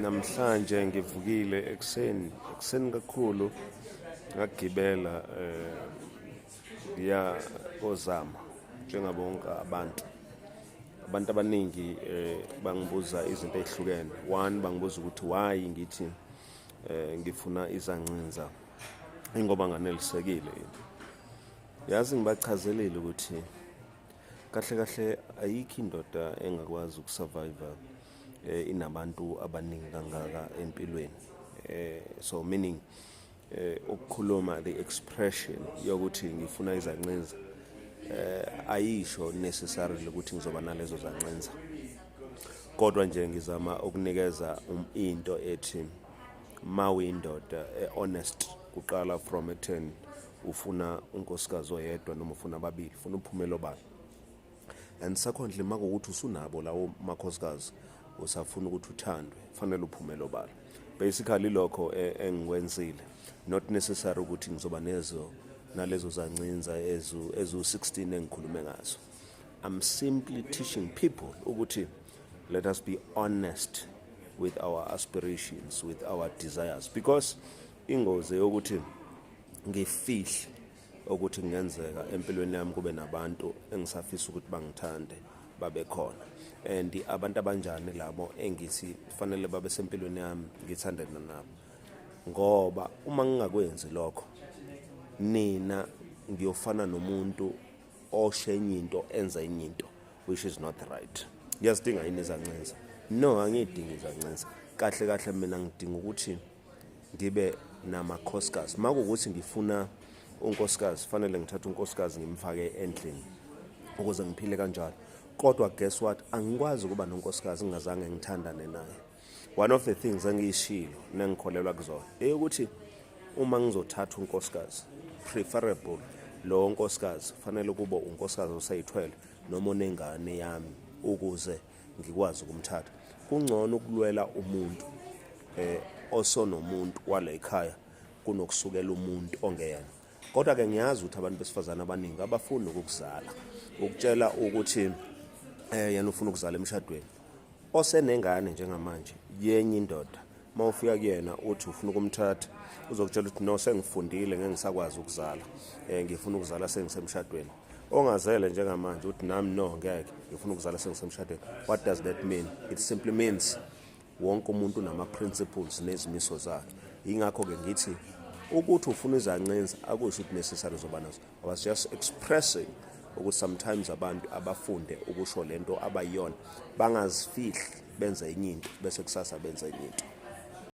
namhlanje ngivukile ekseni kakhulu ngagibela ngiya kozama njengabonke abantu abaningi bangibuza izinto ezihlukene. One, bangibuza ukuthi why ngithi ngifuna Izancinza ingoba nganelisekile. Yazi ngibachazelile ukuthi kahle ayikho indoda engakwazi ukusurvive inabantu abaningi kangaka empilweni. So meaning ukukhuluma the expression yokuthi ngifuna Izancinza ayisho necessarily ukuthi ngizoba nalezo zancinza, kodwa nje ngizama ukunikeza into ethi mawuyindoda honest kuqala from a 10 ufuna unkosikazi oyedwa noma ufuna ababili, ufuna uphumelo bani. And secondly, makuwukuthi usunabo lawo makhosikazi usafuna ukuthi uthandwe, fanele uphumelo bani. Basically lokho engikwenzile, not necessary ukuthi ngizoba nalezo zancinza ezu-16 engikhulume ngazo. I'm simply teaching people ukuthi let us be honest with our aspirations, with our desires, because ingozi yokuthi ngifihle ukuthi kungenzeka empilweni yami kube nabantu engisafisa ukuthi bangithande babe khona, and abantu abanjani labo engithi fanele babe sempilweni yami ngithandana nabo. Ngoba uma ngingakwenzi lokho, nina ngiyofana nomuntu oshenye into enza enye into which is not right. Ngiyazidinga yini Izancinza? No, angiyidingi Izancinza. Kahle mina ngidinga ukuthi ngibe namakhosikazi. Makuwukuthi ngifuna unkosikazi, fanele ngithathe unkosikazi ngimfake endlini ukuze ngiphile kanjalo. Kodwa guess what, angikwazi ukuba nonkosikazi ngingazange ngithandane naye. One of the things engiyishilo nengikholelwa kuzona ukuthi uma ngizothatha unkosikazi, preferable lo nkosikazi fanele kube unkosikazi osayithwele noma onengane yami ukuze ngikwazi ukumthatha. Kungcono ukulwela umuntu osonomuntu wale ekhaya kunokusukela umuntu ongeyena. Kodwa ke ngiyazi ukuthi abantu besifazana abaningi abafuni ukuzala, ukutshela ukuthi yena ufuna ukuzala emshadweni. Osenengane njengamanje yenye indoda, mawufika kuyena uthi ufuna ukumthatha, uzokutshela ukuthi no, sengifundile ngeke ngisakwazi ukuzala, ngifuna ukuzala sengisemshadweni. Ongazele njengamanje uthi nami no, ngeke ngifuna ukuzala sengisemshadweni. What does that mean? It simply means wonke umuntu nama principles nezimiso zakhe. Ingakho ke ngithi ukuthi ufuna Izancinza akusho ukuthi necessary uzoba nazo. I was just expressing ukuthi sometimes abantu abafunde ukusho lento abayiyona bangazifihli benze enye into bese kusasa benza enye into.